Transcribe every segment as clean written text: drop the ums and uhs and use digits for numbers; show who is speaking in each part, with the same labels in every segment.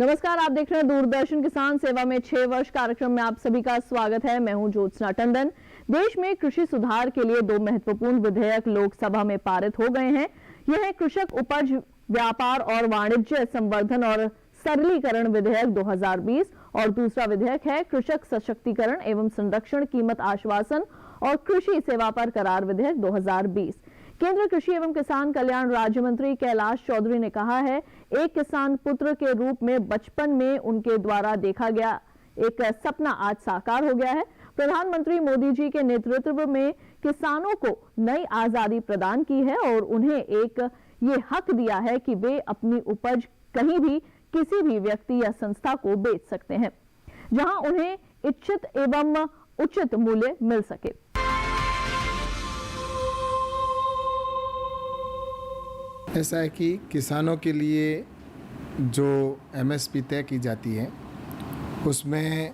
Speaker 1: नमस्कार, आप देख रहे हैं दूरदर्शन किसान सेवा में 6 वर्ष कार्यक्रम में आप सभी का स्वागत है। मैं हूं ज्योत्सना टंडन। देश में कृषि सुधार के लिए 2 महत्वपूर्ण विधेयक लोकसभा में पारित हो गए हैं। यह है कृषक उपज व्यापार और वाणिज्य संवर्धन और सरलीकरण विधेयक 2020 और दूसरा विधेयक है कृषक सशक्तिकरण एवं संरक्षण कीमत आश्वासन और कृषि सेवा पर करार विधेयक 2020। केंद्रीय कृषि एवं किसान कल्याण राज्य मंत्री कैलाश चौधरी ने कहा है, एक किसान पुत्र के रूप में बचपन में उनके द्वारा देखा गया एक सपना आज साकार हो गया है। प्रधानमंत्री मोदी जी के नेतृत्व में किसानों को नई आजादी प्रदान की है और उन्हें एक ये हक दिया है कि वे अपनी उपज कहीं भी किसी भी व्यक्ति या संस्था को बेच सकते हैं, जहां उन्हें इच्छित एवं उचित मूल्य मिल सके।
Speaker 2: ऐसा है कि किसानों के लिए जो एमएसपी तय की जाती है उसमें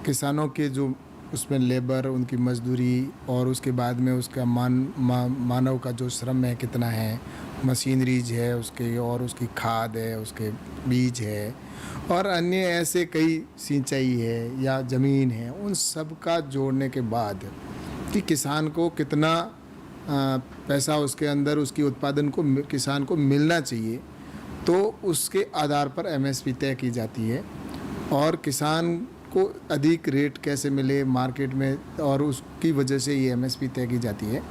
Speaker 2: किसानों के जो उसमें लेबर, उनकी मजदूरी और उसके बाद में उसका मानव का जो श्रम है कितना है, मशीनरीज है उसके और उसकी खाद है, उसके बीज है और अन्य ऐसे कई सिंचाई है या ज़मीन है, उन सब का जोड़ने के बाद कि किसान को कितना पैसा उसके अंदर उसकी उत्पादन को किसान को मिलना चाहिए, तो उसके आधार पर एमएसपी तय की जाती है और किसान को अधिक रेट कैसे मिले मार्केट में और उसकी वजह से ये एमएसपी तय की जाती है।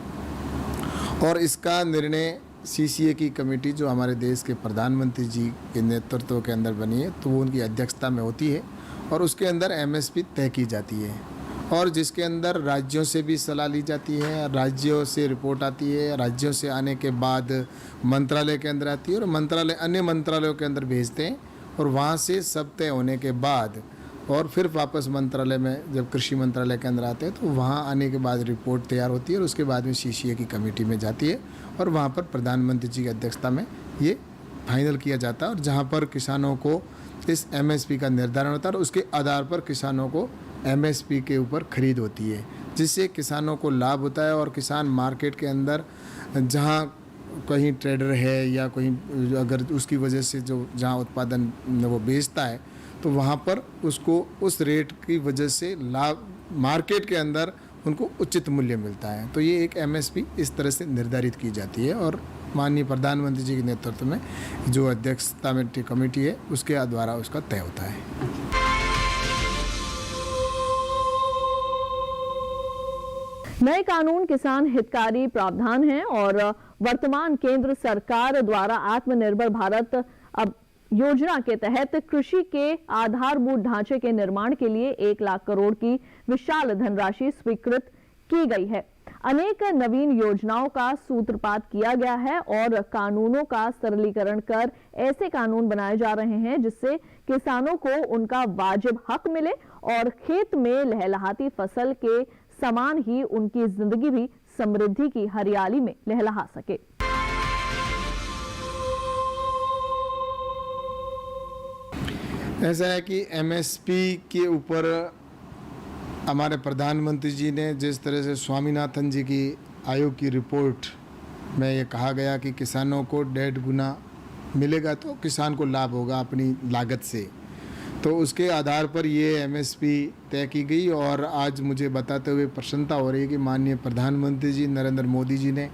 Speaker 2: और इसका निर्णय सीसीए की कमेटी जो हमारे देश के प्रधानमंत्री जी के नेतृत्व के अंदर बनी है, तो वो उनकी अध्यक्षता में होती है और उसके अंदर एमएसपी तय की जाती है और जिसके अंदर राज्यों से भी सलाह ली जाती है, राज्यों से रिपोर्ट आती है, राज्यों से आने के बाद मंत्रालय के अंदर आती है और मंत्रालय अन्य मंत्रालयों के अंदर भेजते हैं और वहाँ से सब तय होने के बाद और फिर वापस मंत्रालय में जब कृषि मंत्रालय के अंदर आते हैं तो वहाँ आने के बाद रिपोर्ट तैयार होती है और उसके बाद में सीसीए की कमेटी में जाती है और वहाँ पर प्रधानमंत्री जी की अध्यक्षता में ये फाइनल किया जाता है और जहाँ पर किसानों को इस एमएसपी का निर्धारण होता है और उसके आधार पर किसानों को एमएसपी के ऊपर खरीद होती है, जिससे किसानों को लाभ होता है और किसान मार्केट के अंदर जहाँ कहीं ट्रेडर है या कहीं अगर उसकी वजह से जो जहाँ उत्पादन वो बेचता है तो वहाँ पर उसको उस रेट की वजह से लाभ मार्केट के अंदर उनको उचित मूल्य मिलता है। तो ये एक एमएसपी इस तरह से निर्धारित की जाती है और माननीय प्रधानमंत्री जी के नेतृत्व में जो अध्यक्षता में कमेटी है उसके द्वारा उसका तय होता है।
Speaker 1: नए कानून किसान हितकारी प्रावधान हैं और वर्तमान केंद्र सरकार द्वारा आत्मनिर्भर भारत अब योजना के तहत कृषि के आधारभूत ढांचे के निर्माण के लिए 1 लाख करोड़ की विशाल धनराशि स्वीकृत की गई है। अनेक नवीन योजनाओं का सूत्रपात किया गया है और कानूनों का सरलीकरण कर ऐसे कानून बनाए जा रहे हैं जिससे किसानों को उनका वाजिब हक मिले और खेत में लहलहाती फसल के समान ही उनकी जिंदगी भी समृद्धि की हरियाली में लहलहा सके।
Speaker 2: ऐसा है कि एमएसपी के ऊपर हमारे प्रधानमंत्री जी ने जिस तरह से स्वामीनाथन जी की आयोग की रिपोर्ट में ये कहा गया कि किसानों को 1.5 गुना मिलेगा तो किसान को लाभ होगा अपनी लागत से, तो उसके आधार पर ये एमएसपी तय की गई और आज मुझे बताते हुए प्रसन्नता हो रही है कि माननीय प्रधानमंत्री जी नरेंद्र मोदी जी ने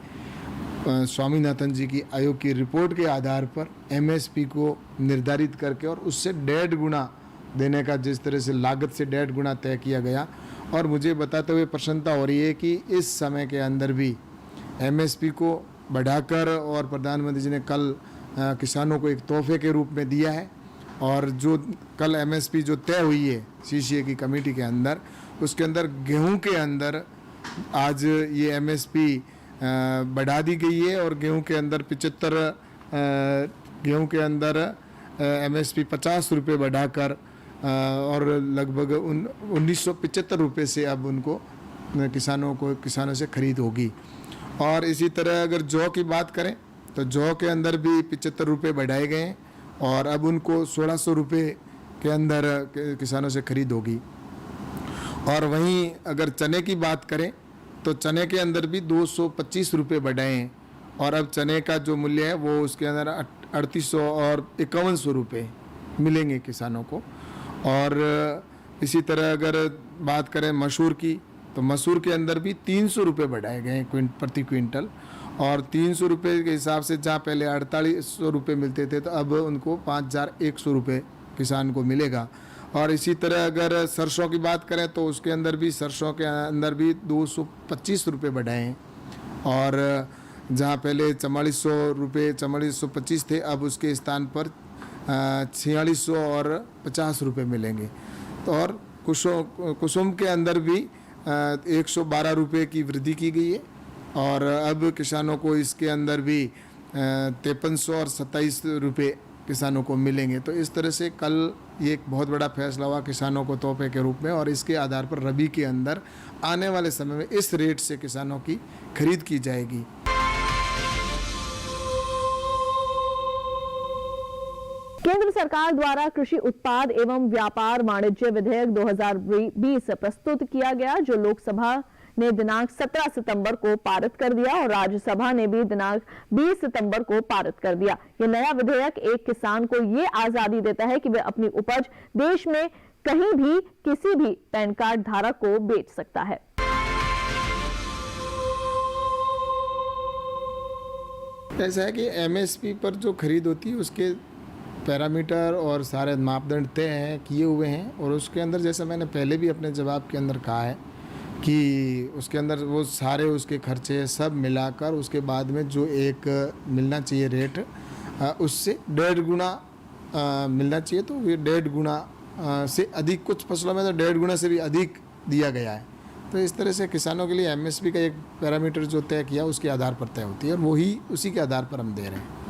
Speaker 2: स्वामीनाथन जी की आयोग की रिपोर्ट के आधार पर एमएसपी को निर्धारित करके और उससे 1.5 गुना देने का जिस तरह से लागत से 1.5 गुना तय किया गया और मुझे बताते हुए प्रसन्नता हो रही है कि इस समय के अंदर भी एमएसपी को बढ़ाकर और प्रधानमंत्री जी ने कल किसानों को एक तोहफे के रूप में दिया है और जो कल एमएसपी जो तय हुई है सीसीए की कमेटी के अंदर उसके अंदर गेहूं के अंदर आज ये एमएसपी बढ़ा दी गई है और गेहूं के अंदर 75 गेहूं के अंदर एमएसपी 50 रुपये बढ़ाकर और लगभग 1975 रुपये से अब उनको किसानों से खरीद होगी। और इसी तरह अगर जौ की बात करें तो जौ के अंदर भी 75 रुपये बढ़ाए गए हैं और अब उनको 1600 रुपये के अंदर किसानों से खरीद होगी। और वहीं अगर चने की बात करें तो चने के अंदर भी 225 रुपये बढ़ाए हैं और अब चने का जो मूल्य है वो उसके अंदर 3800 और 5100 रुपये मिलेंगे किसानों को। और इसी तरह अगर बात करें मसूर की, तो मसूर के अंदर भी 300 रुपये बढ़ाए गए हैं प्रति क्विंटल। और 300 रुपये के हिसाब से जहाँ पहले 4800 रुपये मिलते थे, तो अब उनको 5100 रुपये किसान को मिलेगा। और इसी तरह अगर सरसों की बात करें तो उसके अंदर भी, सरसों के अंदर भी 225 रुपये बढ़ाए हैं। और जहाँ पहले 4425 थे, अब उसके स्थान पर 4600 और 50 रुपये मिलेंगे। तो और कुसुम के अंदर भी 112 रुपये की वृद्धि की गई है। और अब किसानों को इसके अंदर भी 5300 और 27 रुपये किसानों को मिलेंगे। तो इस तरह से कल ये एक बहुत बड़ा फैसला हुआ किसानों को तोहफे के रूप में, और इसके आधार पर रबी के अंदर आने वाले समय में इस रेट से किसानों की खरीद की जाएगी।
Speaker 1: केंद्र सरकार द्वारा कृषि उत्पाद एवं व्यापार वाणिज्य विधेयक 2020 प्रस्तुत किया गया, जो लोकसभा ने दिनांक 17 सितंबर को पारित कर दिया और राज्यसभा ने भी दिनांक 20 सितंबर को पारित कर दिया। ये नया विधेयक एक किसान को ये आजादी देता है कि वह अपनी उपज देश में कहीं भी किसी भी पैन कार्ड धारक को बेच सकता है।
Speaker 2: ऐसा है कि एमएसपी पर जो खरीद होती है उसके पैरामीटर और सारे मापदंड तय हैं, किए हुए हैं। और उसके अंदर, जैसे मैंने पहले भी अपने जवाब के अंदर कहा है, कि उसके अंदर वो सारे उसके खर्चे सब मिलाकर उसके बाद में जो एक मिलना चाहिए रेट, उससे 1.5 गुना मिलना चाहिए। तो ये 1.5 गुना से अधिक, कुछ फसलों में तो 1.5 गुना से भी अधिक दिया गया है। तो इस तरह से किसानों के लिए एमएसपी का एक पैरामीटर जो तय किया उसके आधार पर तय होती है, और वही उसी के आधार पर हम दे रहे हैं।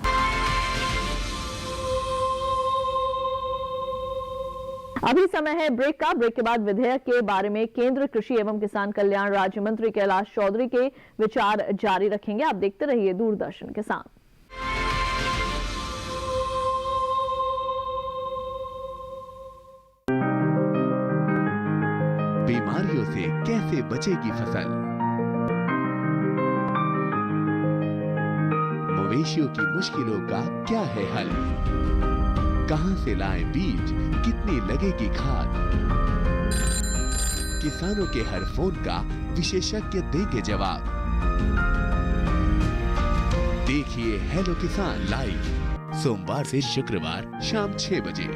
Speaker 1: अभी समय है ब्रेक का। ब्रेक के बाद विधेयक के बारे में केंद्र कृषि एवं किसान कल्याण राज्य मंत्री कैलाश चौधरी के विचार जारी रखेंगे। आप देखते रहिए दूरदर्शन किसान।
Speaker 3: बीमारियों से कैसे बचेगी फसल, मवेशियों की मुश्किलों का क्या है हल, कहां से लाएं बीज, कितनी लगेगी खाद, किसानों के हर फोन का विशेषज्ञ देंगे जवाब। देखिए हेलो किसान लाइव सोमवार से शुक्रवार शाम 6 बजे।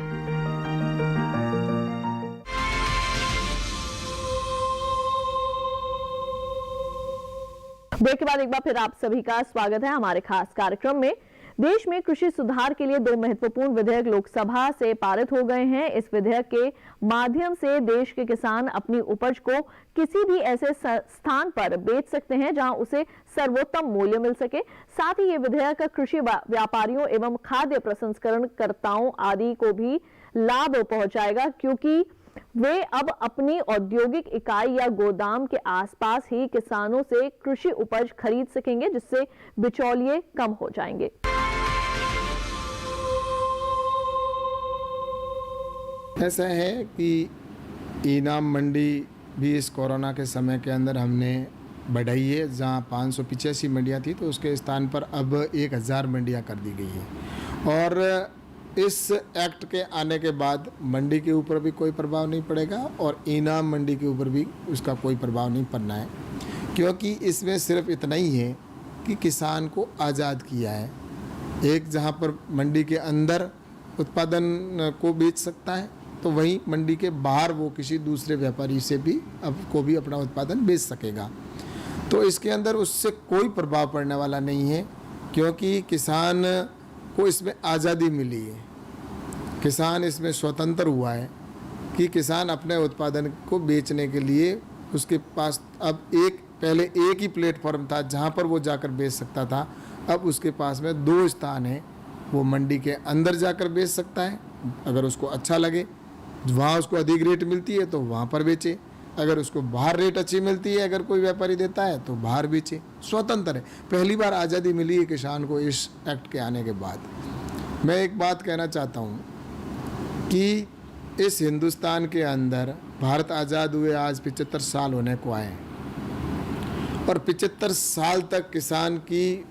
Speaker 1: ब्रेक के बाद एक बार फिर आप सभी का स्वागत है हमारे खास कार्यक्रम में। देश में कृषि सुधार के लिए 2 महत्वपूर्ण विधेयक लोकसभा से पारित हो गए हैं। इस विधेयक के माध्यम से देश के किसान अपनी उपज को किसी भी ऐसे स्थान पर बेच सकते हैं जहां उसे सर्वोत्तम मूल्य मिल सके। साथ ही ये विधेयक कृषि व्यापारियों एवं खाद्य प्रसंस्करणकर्ताओं आदि को भी लाभ पहुंचाएगा, क्योंकि वे अब अपनी औद्योगिक इकाई या गोदाम के आसपास ही किसानों से कृषि उपज खरीद सकेंगे, जिससे बिचौलिए कम हो जाएंगे।
Speaker 2: ऐसा है कि इनाम मंडी भी इस कोरोना के समय के अंदर हमने बढ़ाई है। जहां 585 मंडियां थी, तो उसके स्थान पर अब 1000 मंडियां कर दी गई है। और इस एक्ट के आने के बाद मंडी के ऊपर भी कोई प्रभाव नहीं पड़ेगा और इनाम मंडी के ऊपर भी उसका कोई प्रभाव नहीं पड़ना है, क्योंकि इसमें सिर्फ इतना ही है कि किसान को आज़ाद किया है। एक जहां पर मंडी के अंदर उत्पादन को बेच सकता है, तो वहीं मंडी के बाहर वो किसी दूसरे व्यापारी से भी अपना उत्पादन बेच सकेगा। तो इसके अंदर उससे कोई प्रभाव पड़ने वाला नहीं है, क्योंकि किसान को इसमें आज़ादी मिली है। किसान इसमें स्वतंत्र हुआ है कि किसान अपने उत्पादन को बेचने के लिए उसके पास अब पहले एक ही प्लेटफॉर्म था जहां पर वो जाकर बेच सकता था। अब उसके पास में 2 स्थान है। वो मंडी के अंदर जाकर बेच सकता है, अगर उसको अच्छा लगे, वहाँ उसको अधिक रेट मिलती है तो वहाँ पर बेचे। अगर उसको बाहर रेट अच्छी मिलती है, अगर कोई व्यापारी देता है तो बाहर बेचे। स्वतंत्र है। पहली बार आज़ादी मिली है किसान को इस एक्ट के आने के बाद। मैं एक बात कहना चाहता हूँ कि इस हिंदुस्तान के अंदर भारत आज़ाद हुए आज 75 साल होने को आए हैं, और 75 साल तक किसान की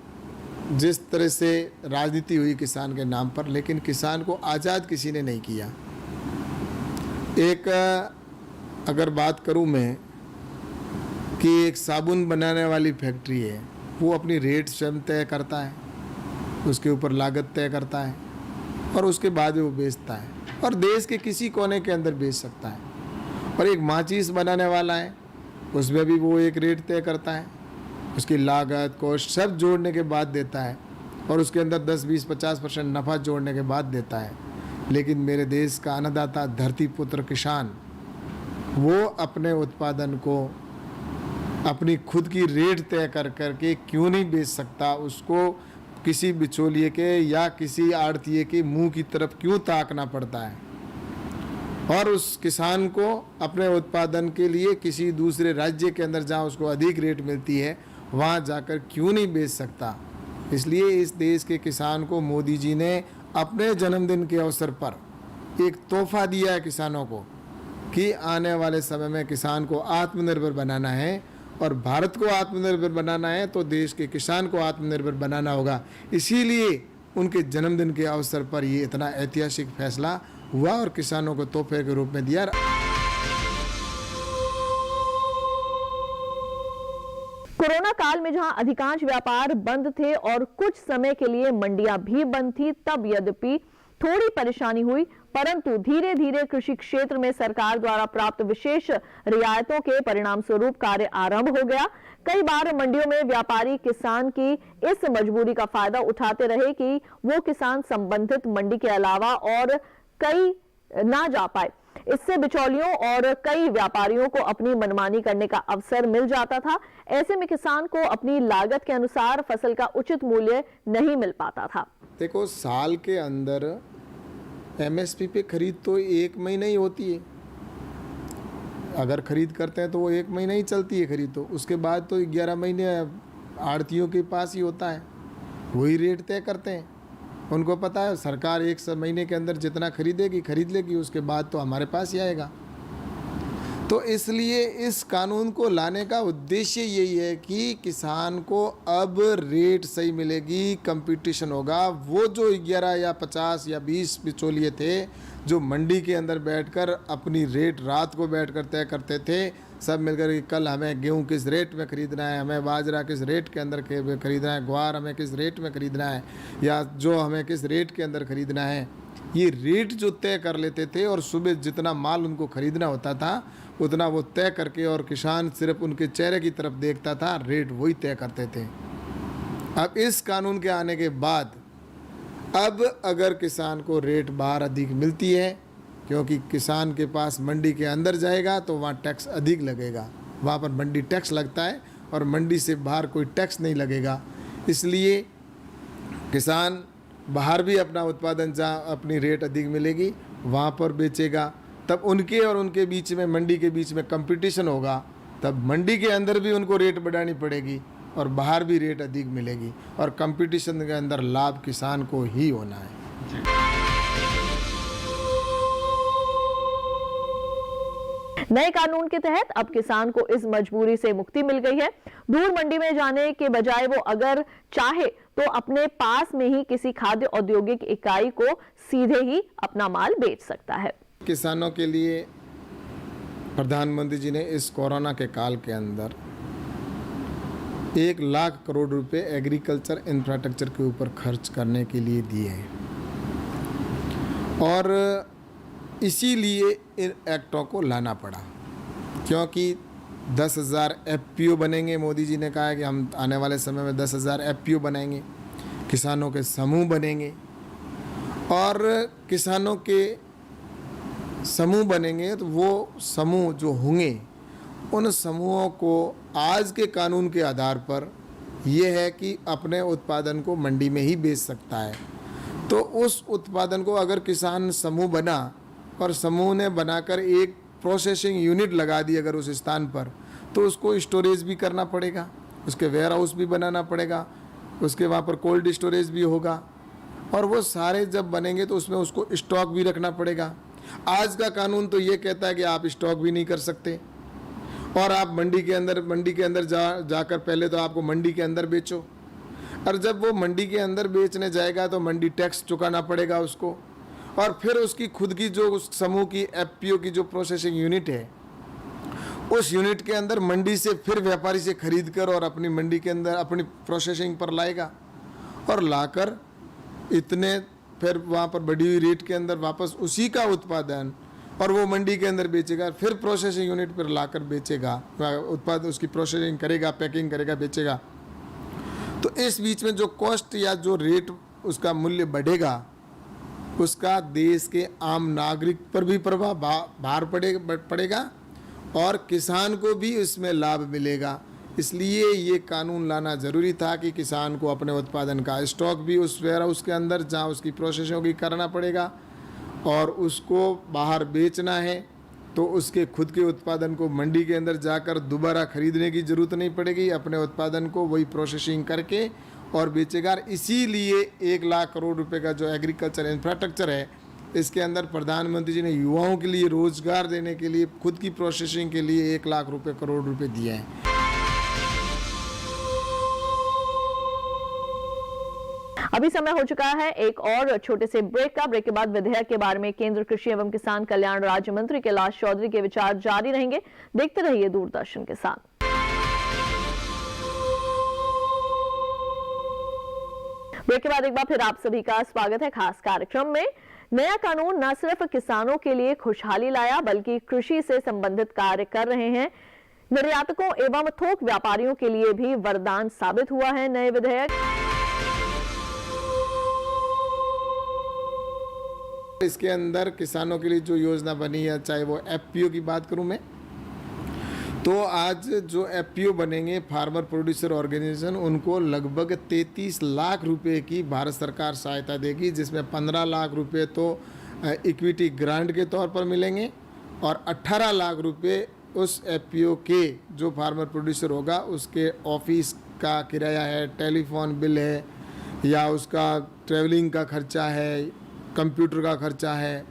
Speaker 2: जिस तरह से राजनीति हुई किसान के नाम पर, लेकिन किसान को आज़ाद किसी ने नहीं किया। एक अगर बात करूं मैं कि एक साबुन बनाने वाली फैक्ट्री है, वो अपनी रेट स्वयं तय करता है, उसके ऊपर लागत तय करता है और उसके बाद वो बेचता है और देश के किसी कोने के अंदर बेच सकता है। और एक माचिस बनाने वाला है, उसमें भी वो एक रेट तय करता है, उसकी लागत कॉस्ट सब जोड़ने के बाद देता है और उसके अंदर 10, 20, 50% नफ़ा जोड़ने के बाद देता है। लेकिन मेरे देश का अन्नदाता धरती पुत्र किसान, वो अपने उत्पादन को अपनी खुद की रेट तय कर करके क्यों नहीं बेच सकता? उसको किसी बिचौलिए के या किसी आड़तिए के मुंह की तरफ क्यों ताकना पड़ता है? और उस किसान को अपने उत्पादन के लिए किसी दूसरे राज्य के अंदर जहाँ उसको अधिक रेट मिलती है वहाँ जाकर क्यों नहीं बेच सकता? इसलिए इस देश के किसान को मोदी जी ने अपने जन्मदिन के अवसर पर एक तोहफा दिया है किसानों को कि आने वाले समय में किसान को आत्मनिर्भर बनाना है और भारत को आत्मनिर्भर बनाना है तो देश के किसान को आत्मनिर्भर बनाना होगा। इसीलिए उनके जन्मदिन के अवसर पर ये इतना ऐतिहासिक फैसला हुआ और किसानों को तोहफे के रूप में दिया।
Speaker 1: कोरोना काल में जहां अधिकांश व्यापार बंद थे और कुछ समय के लिए मंडियां भी बंद थी, तब यद्यपि थोड़ी परेशानी हुई, परंतु धीरे धीरे कृषि क्षेत्र में सरकार द्वारा प्राप्त विशेष रियायतों के परिणाम स्वरूप कार्य आरंभ हो गया। कई बार मंडियों में व्यापारी किसान की इस मजबूरी का फायदा उठाते रहे कि वो किसान संबंधित मंडी के अलावा और कई ना जा पाए। इससे बिचौलियों और कई व्यापारियों को अपनी मनमानी करने का अवसर मिल जाता था। ऐसे में किसान को अपनी लागत के अनुसार फसल का उचित मूल्य नहीं मिल पाता था।
Speaker 2: देखो, साल के अंदर एमएसपी पे खरीद तो 1 महीना ही होती है। अगर खरीद करते हैं तो वो 1 महीना ही चलती है खरीद, तो उसके बाद तो 11 महीने आड़तियों के पास ही होता है, वही रेट तय करते हैं। उनको पता है सरकार 1 महीने के अंदर जितना खरीदेगी खरीद लेगी, उसके बाद तो हमारे पास ही आएगा। तो इसलिए इस कानून को लाने का उद्देश्य यही है कि किसान को अब रेट सही मिलेगी, कंपटीशन होगा। वो जो 11 या 50 या 20 बिचौलिए थे जो मंडी के अंदर बैठकर अपनी रेट रात को बैठकर तय करते थे, सब मिलकर कि कल हमें गेहूं किस रेट में ख़रीदना है, हमें बाजरा किस रेट के अंदर ख़रीदना है, ग्वार हमें किस रेट में ख़रीदना है, या जो हमें किस रेट के अंदर ख़रीदना है, ये रेट जो तय कर लेते थे और सुबह जितना माल उनको ख़रीदना होता था उतना वो तय करके, और किसान सिर्फ उनके चेहरे की तरफ देखता था, रेट वही तय करते थे। अब इस कानून के आने के बाद अब अगर किसान को रेट बाहर अधिक मिलती है, क्योंकि किसान के पास मंडी के अंदर जाएगा तो वहाँ टैक्स अधिक लगेगा, वहाँ पर मंडी टैक्स लगता है और मंडी से बाहर कोई टैक्स नहीं लगेगा। इसलिए किसान बाहर भी अपना उत्पादन जहाँ अपनी रेट अधिक मिलेगी वहाँ पर बेचेगा, तब उनके और उनके बीच में, मंडी के बीच में कंपटीशन होगा, तब मंडी के अंदर भी उनको रेट बढ़ानी पड़ेगी और बाहर भी रेट अधिक मिलेगी, और कंपटीशन के अंदर लाभ किसान को ही होना है।
Speaker 1: नए कानून के तहत अब किसान को इस मजबूरी से मुक्ति मिल गई है। दूर मंडी में जाने के बजाय वो अगर चाहे तो अपने पास में ही किसी खाद्य औद्योगिक इकाई को सीधे ही अपना माल बेच सकता है।
Speaker 2: किसानों के लिए प्रधानमंत्री जी ने इस कोरोना के काल के अंदर 1 लाख करोड़ रुपए एग्रीकल्चर इंफ्रास्ट्रक्चर के ऊपर खर्च करने के लिए दिए हैं, और इसीलिए इन एक्टों को लाना पड़ा, क्योंकि 10,000 एफपीओ बनेंगे। मोदी जी ने कहा है कि हम आने वाले समय में 10,000 एफपीओ बनाएंगे, किसानों के समूह बनेंगे, और किसानों के समूह बनेंगे तो वो समूह जो होंगे उन समूहों को आज के कानून के आधार पर ये है कि अपने उत्पादन को मंडी में ही बेच सकता है। तो उस उत्पादन को अगर किसान समूह बना और समूह ने बनाकर एक प्रोसेसिंग यूनिट लगा दी अगर उस स्थान पर, तो उसको स्टोरेज भी करना पड़ेगा, उसके वेयर हाउस भी बनाना पड़ेगा, उसके वहाँ पर कोल्ड स्टोरेज भी होगा, और वो सारे जब बनेंगे तो उसमें उसको स्टॉक भी रखना पड़ेगा। आज का कानून तो ये कहता है कि आप स्टॉक भी नहीं कर सकते, और आप मंडी के अंदर जाकर पहले तो आपको मंडी के अंदर बेचो। और जब वो मंडी के अंदर बेचने जाएगा तो मंडी टैक्स चुकाना पड़ेगा उसको, और फिर उसकी खुद की जो उस समूह की एफपीओ की जो प्रोसेसिंग यूनिट है, उस यूनिट के अंदर मंडी से फिर व्यापारी से खरीद कर और अपनी मंडी के अंदर अपनी प्रोसेसिंग पर लाएगा, और लाकर इतने फिर वहाँ पर बढ़ी हुई रेट के अंदर वापस उसी का उत्पादन और वो मंडी के अंदर बेचेगा, फिर प्रोसेसिंग यूनिट पर लाकर बेचेगा, उत्पाद उसकी प्रोसेसिंग करेगा, पैकिंग करेगा, बेचेगा। तो इस बीच में जो कॉस्ट या जो रेट उसका मूल्य बढ़ेगा, उसका देश के आम नागरिक पर भी प्रभाव भार पड़ेगा और किसान को भी इसमें लाभ मिलेगा। इसलिए ये कानून लाना ज़रूरी था कि किसान को अपने उत्पादन का स्टॉक भी उस वेयरहाउस के अंदर जहाँ उसकी प्रोसेसिंग की करना पड़ेगा, और उसको बाहर बेचना है तो उसके खुद के उत्पादन को मंडी के अंदर जाकर दोबारा खरीदने की ज़रूरत नहीं पड़ेगी, अपने उत्पादन को वही प्रोसेसिंग करके और बेचेगा। इसीलिए 1 लाख करोड़ रुपए का जो एग्रीकल्चर इंफ्रास्ट्रक्चर है, इसके अंदर प्रधानमंत्री जी ने युवाओं के लिए रोजगार देने के लिए खुद की प्रोसेसिंग के लिए 1 लाख करोड़ रुपए दिए हैं।
Speaker 1: अभी समय हो चुका है एक और छोटे से ब्रेक का। ब्रेक के बाद विधेयक के बारे में केंद्र कृषि एवं किसान कल्याण राज्य मंत्री कैलाश चौधरी के विचार जारी रहेंगे। देखते रहिए दूरदर्शन के साथ। ब्रेक के बाद एक बार फिर आप सभी का स्वागत है खास कार्यक्रम में। नया कानून न सिर्फ किसानों के लिए खुशहाली लाया, बल्कि कृषि से संबंधित कार्य कर रहे हैं निर्यातकों एवं थोक व्यापारियों के लिए भी वरदान साबित हुआ है नए विधेयक।
Speaker 2: इसके अंदर किसानों के लिए जो योजना बनी है, चाहे वो एफपीओ की बात करूं मैं, तो आज जो एफपीओ बनेंगे फार्मर प्रोड्यूसर ऑर्गेनाइजेशन, उनको लगभग 33 लाख रुपए की भारत सरकार सहायता देगी, जिसमें 15 लाख रुपए तो इक्विटी ग्रांट के तौर पर मिलेंगे और 18 लाख रुपए उस एफपीओ के जो फार्मर प्रोड्यूसर होगा उसके ऑफिस का किराया है, टेलीफोन बिल है, या उसका ट्रैवलिंग का खर्चा है, कंप्यूटर का खर्चा है,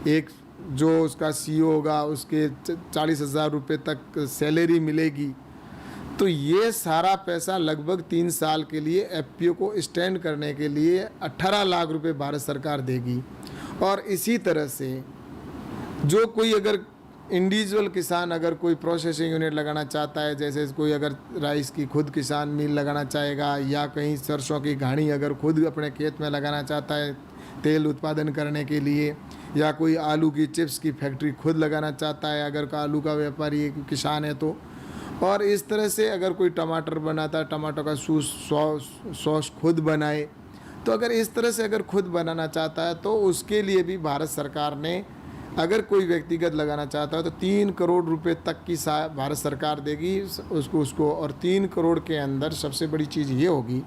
Speaker 2: एक जो उसका सीईओ होगा उसके 40,000 रुपये तक सैलरी मिलेगी। तो ये सारा पैसा लगभग 3 साल के लिए एफपीओ को स्टैंड करने के लिए 18 लाख रुपए भारत सरकार देगी। और इसी तरह से जो कोई अगर इंडिविजुअल किसान अगर कोई प्रोसेसिंग यूनिट लगाना चाहता है, जैसे कोई अगर राइस की खुद किसान मिल लगाना चाहेगा, या कहीं सरसों की घानी अगर खुद अपने खेत में लगाना चाहता है तेल उत्पादन करने के लिए, या कोई आलू की चिप्स की फैक्ट्री खुद लगाना चाहता है अगर का आलू का व्यापारी एक किसान है तो, और इस तरह से अगर कोई टमाटर बनाता है, टमाटर का सॉस खुद बनाए, तो अगर इस तरह से अगर खुद बनाना चाहता है तो उसके लिए भी भारत सरकार ने, अगर कोई व्यक्तिगत लगाना चाहता है तो 3 करोड़ रुपए तक की भारत सरकार देगी उसको। और 3 करोड़ के अंदर सबसे बड़ी चीज़ ये होगी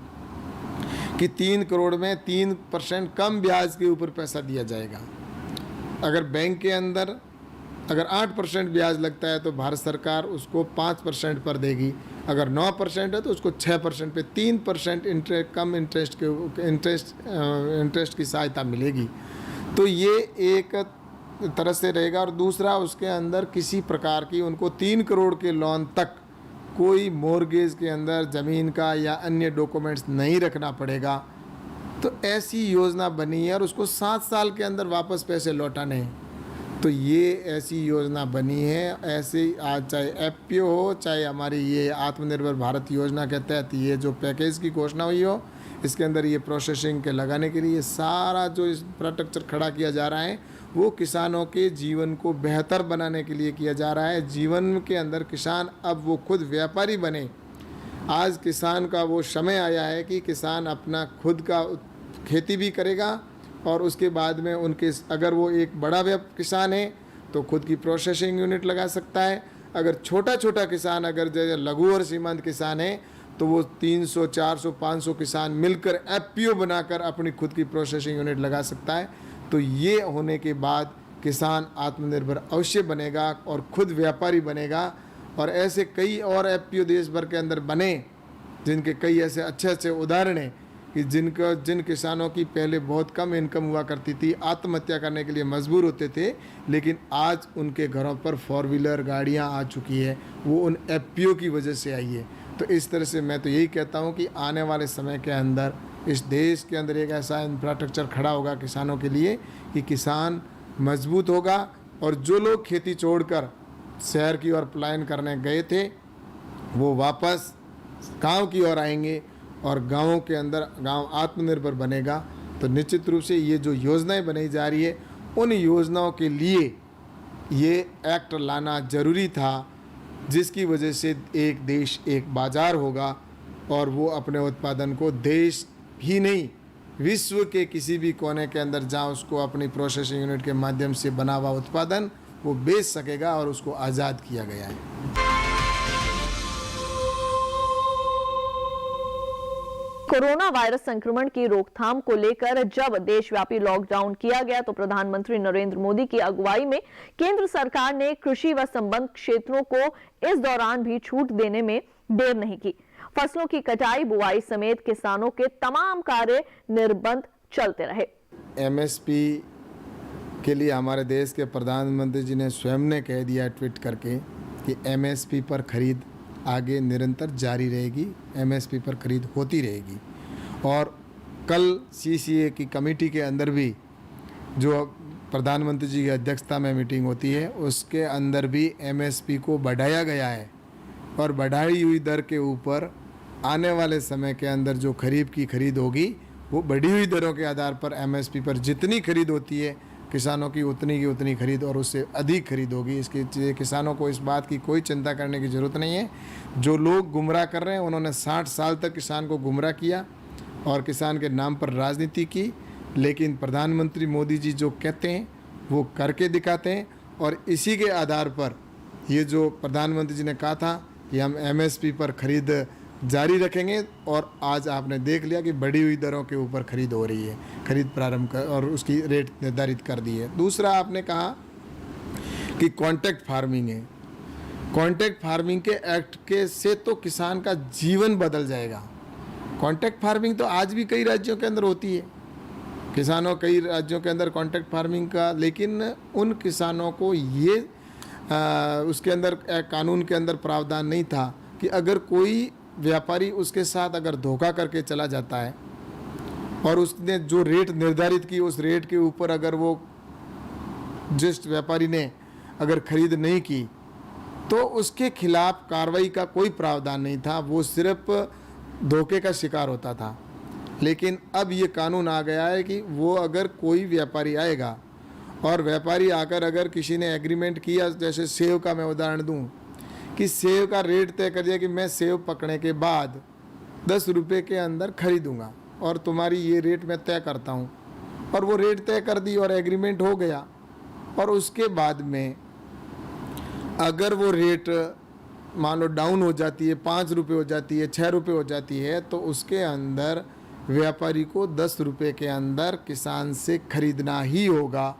Speaker 2: कि 3 करोड़ में 3% कम ब्याज के ऊपर पैसा दिया जाएगा। अगर बैंक के अंदर अगर 8% ब्याज लगता है तो भारत सरकार उसको 5% पर देगी, अगर 9% है तो उसको 6% पे 3% कम इंटरेस्ट की सहायता मिलेगी। तो ये एक तरह से रहेगा। और दूसरा, उसके अंदर किसी प्रकार की उनको 3 करोड़ के लोन तक कोई मॉर्गेज के अंदर ज़मीन का या अन्य डॉक्यूमेंट्स नहीं रखना पड़ेगा। तो ऐसी योजना बनी है और उसको 7 साल के अंदर वापस पैसे लौटाने हैं। तो ये ऐसी योजना बनी है। ऐसे आज चाहे एफपीओ हो, चाहे हमारी ये आत्मनिर्भर भारत योजना के तहत ये जो पैकेज की घोषणा हुई हो, इसके अंदर ये प्रोसेसिंग के लगाने के लिए सारा जो इंफ्रास्ट्रक्चर खड़ा किया जा रहा है वो किसानों के जीवन को बेहतर बनाने के लिए किया जा रहा है। जीवन के अंदर किसान अब वो खुद व्यापारी बने। आज किसान का वो समय आया है कि किसान अपना खुद का खेती भी करेगा और उसके बाद में उनके, अगर वो एक बड़ा किसान है तो खुद की प्रोसेसिंग यूनिट लगा सकता है। अगर छोटा किसान, अगर जैसे लघु और सीमांत किसान है, तो वो 300, 400, 500 किसान मिलकर एफपीओ बनाकर अपनी खुद की प्रोसेसिंग यूनिट लगा सकता है। तो ये होने के बाद किसान आत्मनिर्भर अवश्य बनेगा और खुद व्यापारी बनेगा। और ऐसे कई और एफपीओ देश भर के अंदर बने, जिनके कई ऐसे अच्छे उदाहरण हैं कि जिन किसानों की पहले बहुत कम इनकम हुआ करती थी, आत्महत्या करने के लिए मजबूर होते थे, लेकिन आज उनके घरों पर 4 व्हीलर गाड़ियां आ चुकी है, वो उन एफपीओ की वजह से आई है। तो इस तरह से मैं तो यही कहता हूँ कि आने वाले समय के अंदर इस देश के अंदर एक ऐसा इंफ्रास्ट्रक्चर खड़ा होगा किसानों के लिए कि किसान मजबूत होगा, और जो लोग खेती छोड़कर शहर की ओर पलायन करने गए थे वो वापस गांव की ओर आएंगे, और गाँव के अंदर गांव आत्मनिर्भर बनेगा। तो निश्चित रूप से ये जो योजनाएं बनाई जा रही है, उन योजनाओं के लिए ये एक्ट लाना ज़रूरी था, जिसकी वजह से एक देश एक बाज़ार होगा, और वो अपने उत्पादन को देश ही नहीं विश्व के किसी भी कोने के अंदर जहाँ उसको अपनी प्रोसेसिंग यूनिट के माध्यम से बना हुआ उत्पादन वो बेच सकेगा, और उसको आज़ाद किया गया है।
Speaker 1: कोरोना वायरस संक्रमण की रोकथाम को लेकर जब देशव्यापी लॉकडाउन किया गया तो प्रधानमंत्री नरेंद्र मोदी की अगुवाई में केंद्र सरकार ने कृषि व संबद्ध क्षेत्रों को इस दौरान भी छूट देने में देर नहीं की। फसलों की कटाई, बुआई समेत किसानों के तमाम कार्य निर्बाध चलते रहे।
Speaker 2: एमएसपी के लिए हमारे देश के प्रधानमंत्री जी ने स्वयं ने कह दिया ट्वीट करके कि एमएसपी पर खरीद आगे निरंतर जारी रहेगी, एमएसपी पर खरीद होती रहेगी। और कल सीसीए की कमेटी के अंदर भी जो प्रधानमंत्री जी की अध्यक्षता में मीटिंग होती है, उसके अंदर भी एमएसपी को बढ़ाया गया है, और बढ़ाई हुई दर के ऊपर आने वाले समय के अंदर जो खरीफ की खरीद होगी वो बढ़ी हुई दरों के आधार पर एमएसपी पर जितनी खरीद होती है किसानों की उतनी खरीद और उससे अधिक खरीद होगी। इसके लिए किसानों को इस बात की कोई चिंता करने की ज़रूरत नहीं है। जो लोग गुमराह कर रहे हैं उन्होंने 60 साल तक किसान को गुमराह किया और किसान के नाम पर राजनीति की, लेकिन प्रधानमंत्री मोदी जी जो कहते हैं वो करके दिखाते हैं, और इसी के आधार पर ये जो प्रधानमंत्री जी ने कहा था कि हम एमएसपी पर खरीद जारी रखेंगे, और आज आपने देख लिया कि बढ़ी हुई दरों के ऊपर खरीद हो रही है, खरीद प्रारंभ कर और उसकी रेट निर्धारित कर दी है। दूसरा आपने कहा कि कॉन्ट्रैक्ट फार्मिंग है। कॉन्ट्रैक्ट फार्मिंग के एक्ट के से तो किसान का जीवन बदल जाएगा। कॉन्ट्रैक्ट फार्मिंग तो आज भी कई राज्यों के अंदर होती है, किसानों कई राज्यों के अंदर कॉन्ट्रैक्ट फार्मिंग का, लेकिन उन किसानों को ये उसके अंदर कानून के अंदर प्रावधान नहीं था कि अगर कोई व्यापारी उसके साथ अगर धोखा करके चला जाता है और उसने जो रेट निर्धारित की उस रेट के ऊपर अगर वो जिस व्यापारी ने अगर खरीद नहीं की तो उसके खिलाफ कार्रवाई का कोई प्रावधान नहीं था, वो सिर्फ धोखे का शिकार होता था। लेकिन अब ये कानून आ गया है कि वो अगर कोई व्यापारी आएगा और व्यापारी आकर अगर किसी ने एग्रीमेंट किया, जैसे सेव का मैं उदाहरण दूं कि सेव का रेट तय कर दिया कि मैं सेव पकड़ने के बाद 10 रुपये के अंदर खरीदूंगा और तुम्हारी ये रेट मैं तय करता हूँ, और वो रेट तय कर दी और एग्रीमेंट हो गया, और उसके बाद में अगर वो रेट मान लो डाउन हो जाती है, 5 रुपये हो जाती है, 6 रुपये हो जाती है, तो उसके अंदर व्यापारी को 10 रुपये के अंदर किसान से खरीदना ही होगा,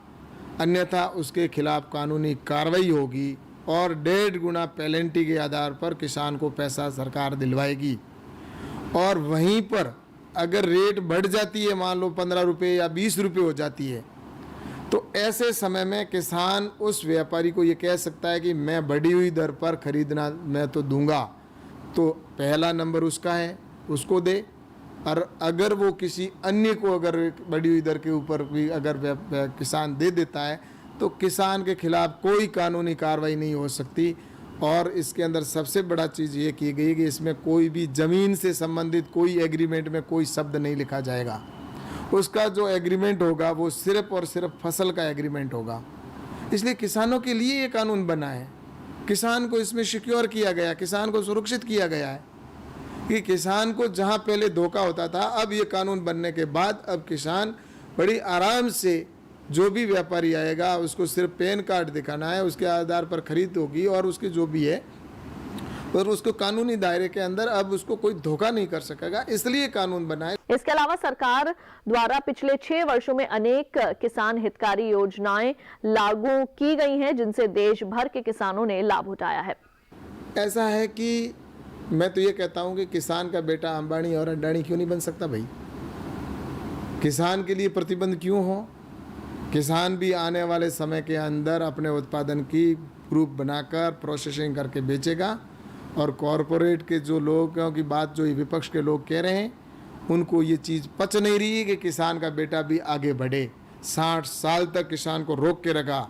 Speaker 2: अन्यथा उसके खिलाफ कानूनी कार्रवाई होगी और 1.5 गुना पेनल्टी के आधार पर किसान को पैसा सरकार दिलवाएगी। और वहीं पर अगर रेट बढ़ जाती है, मान लो 15 रुपये या 20 रुपये हो जाती है, तो ऐसे समय में किसान उस व्यापारी को ये कह सकता है कि मैं बढ़ी हुई दर पर खरीदना मैं तो दूंगा, तो पहला नंबर उसका है, उसको दे। और अगर वो किसी अन्य को अगर बढ़ी हुई दर के ऊपर भी अगर किसान दे देता है तो किसान के खिलाफ कोई कानूनी कार्रवाई नहीं हो सकती। और इसके अंदर सबसे बड़ा चीज़ ये की गई कि इसमें कोई भी ज़मीन से संबंधित कोई एग्रीमेंट में कोई शब्द नहीं लिखा जाएगा। उसका जो एग्रीमेंट होगा वो सिर्फ और सिर्फ फसल का एग्रीमेंट होगा। इसलिए किसानों के लिए ये कानून बना है, किसान को इसमें सिक्योर किया गया, किसान को सुरक्षित किया गया है कि किसान को जहाँ पहले धोखा होता था, अब ये कानून बनने के बाद अब किसान बड़ी आराम से जो भी व्यापारी आएगा उसको सिर्फ पैन कार्ड दिखाना है, उसके आधार पर खरीद होगी और उसकी जो भी है और उसको कानूनी दायरे के अंदर अब उसको कोई धोखा नहीं कर सकेगा, इसलिए कानून बना है।
Speaker 1: इसके अलावा सरकार द्वारा पिछले 6 वर्षों में अनेक किसान हितकारी योजनाएं लागू की गई हैं जिनसे देश भर के किसानों ने लाभ उठाया है।
Speaker 2: ऐसा है कि मैं तो ये कहता हूँ कि किसान का बेटा अंबानी और अडानी क्यों नहीं बन सकता भाई? किसान के लिए प्रतिबंध क्यों हो? किसान भी आने वाले समय के अंदर अपने उत्पादन की ग्रुप बनाकर प्रोसेसिंग करके बेचेगा और कॉरपोरेट के जो लोगों की बात जो ये विपक्ष के लोग कह रहे हैं, उनको ये चीज़ पच नहीं रही है कि किसान का बेटा भी आगे बढ़े। 60 साल तक किसान को रोक के रखा,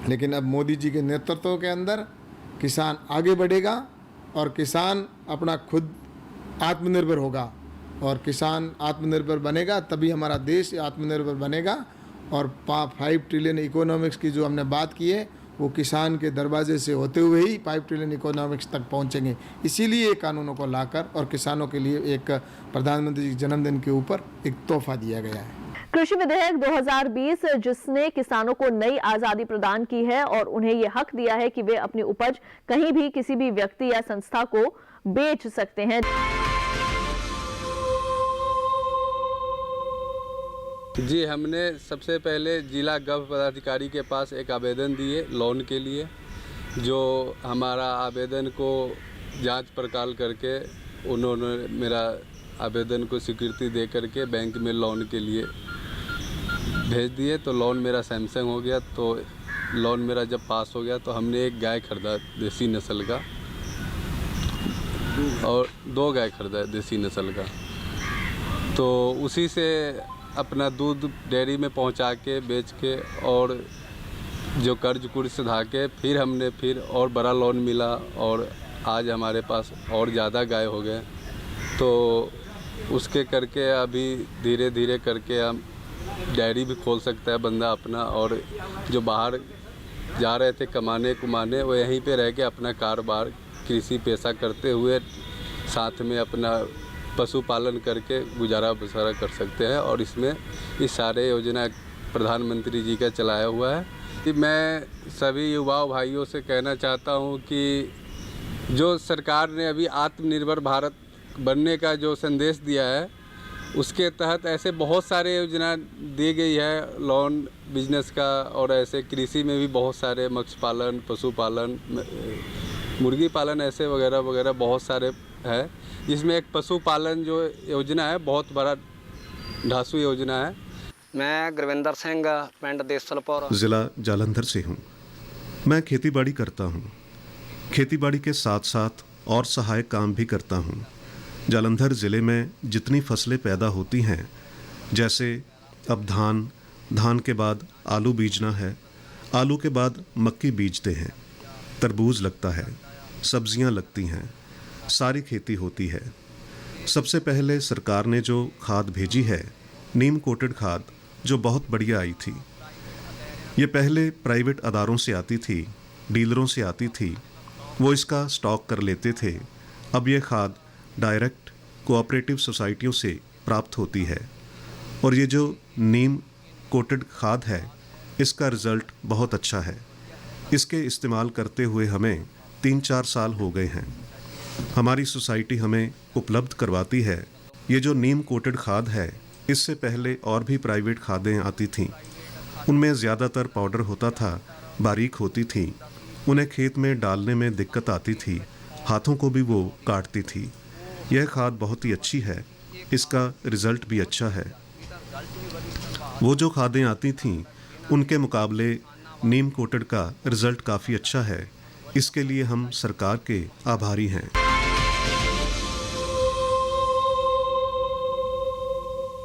Speaker 2: लेकिन अब मोदी जी के नेतृत्व के अंदर किसान आगे बढ़ेगा और किसान अपना खुद आत्मनिर्भर होगा। और किसान आत्मनिर्भर बनेगा तभी हमारा देश आत्मनिर्भर बनेगा। और 5 ट्रिलियन इकोनॉमिक्स की जो हमने बात की है, वो किसान के दरवाजे से होते हुए ही 5 ट्रिलियन इकोनॉमिक्स तक पहुंचेंगे। इसीलिए ये कानूनों को लाकर और किसानों के लिए एक प्रधानमंत्री जी जन्मदिन के ऊपर एक तोहफा दिया गया है।
Speaker 1: कृषि विधेयक 2020 जिसने किसानों को नई आजादी प्रदान की है और उन्हें यह हक दिया है कि वे अपनी उपज कहीं भी किसी भी व्यक्ति या संस्था को बेच सकते हैं।
Speaker 4: जी, हमने सबसे पहले जिला गव पदाधिकारी के पास एक आवेदन दिए लोन के लिए, जो हमारा आवेदन को जांच पड़ताल करके उन्होंने मेरा आवेदन को स्वीकृति दे करके बैंक में लोन के लिए भेज दिए। तो लोन मेरा सैमसंग हो गया। तो लोन मेरा जब पास हो गया तो हमने एक गाय खरीदा देसी नस्ल का और 2 गाय खरीदा देसी नस्ल का। तो उसी से अपना दूध डेयरी में पहुंचा के बेच के और जो कर्ज कुर्ज सुधा के फिर हमने और बड़ा लोन मिला और आज हमारे पास और ज़्यादा गाय हो गए। तो उसके करके अभी धीरे धीरे करके हम डेयरी भी खोल सकता है बंदा अपना, और जो बाहर जा रहे थे कमाने कुमाने वो यहीं पे रह के अपना कारोबार कृषि पेशा करते हुए साथ में अपना पशुपालन करके गुजारा बसरा कर सकते हैं। और इसमें इस सारे योजना प्रधानमंत्री जी का चलाया हुआ है। कि मैं सभी युवाओं भाइयों से कहना चाहता हूं कि जो सरकार ने अभी आत्मनिर्भर भारत बनने का जो संदेश दिया है, उसके तहत ऐसे बहुत सारे योजना दी गई है लोन बिजनेस का, और ऐसे कृषि में भी बहुत सारे मत्स्य पालन, पशुपालन, मुर्गी पालन ऐसे वगैरह वगैरह बहुत सारे है। जिसमें एक पशुपालन जो योजना है बहुत बड़ा ढासू योजना है।
Speaker 5: मैं गुरविंदर सिंह पिंड देसलपुर
Speaker 6: ज़िला जालंधर से हूँ। मैं खेतीबाड़ी करता हूँ। खेतीबाड़ी के साथ साथ और सहायक काम भी करता हूँ। जालंधर ज़िले में जितनी फसलें पैदा होती हैं, जैसे अब धान के बाद आलू बीजना है, आलू के बाद मक्की बीजते हैं, तरबूज लगता है, सब्जियाँ लगती हैं, सारी खेती होती है। सबसे पहले सरकार ने जो खाद भेजी है, नीम कोटेड खाद, जो बहुत बढ़िया आई थी। ये पहले प्राइवेट अदारों से आती थी, डीलरों से आती थी, वो इसका स्टॉक कर लेते थे। अब ये खाद डायरेक्ट कोऑपरेटिव सोसाइटियों से प्राप्त होती है। और ये जो नीम कोटेड खाद है, इसका रिज़ल्ट बहुत अच्छा है। इसके इस्तेमाल करते हुए हमें 3-4 साल हो गए हैं। हमारी सोसाइटी हमें उपलब्ध करवाती है। ये जो नीम कोटेड खाद है, इससे पहले और भी प्राइवेट खादें आती थीं। उनमें ज़्यादातर पाउडर होता था, बारीक होती थी, उन्हें खेत में डालने में दिक्कत आती थी, हाथों को भी वो काटती थी। यह खाद बहुत ही अच्छी है, इसका रिज़ल्ट भी अच्छा है। वो जो खादें आती थीं, उनके मुकाबले नीम कोटेड का रिज़ल्ट काफ़ी अच्छा है। इसके लिए हम सरकार के आभारी हैं।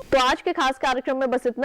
Speaker 1: तो आज के खास कार्यक्रम में बस इतना।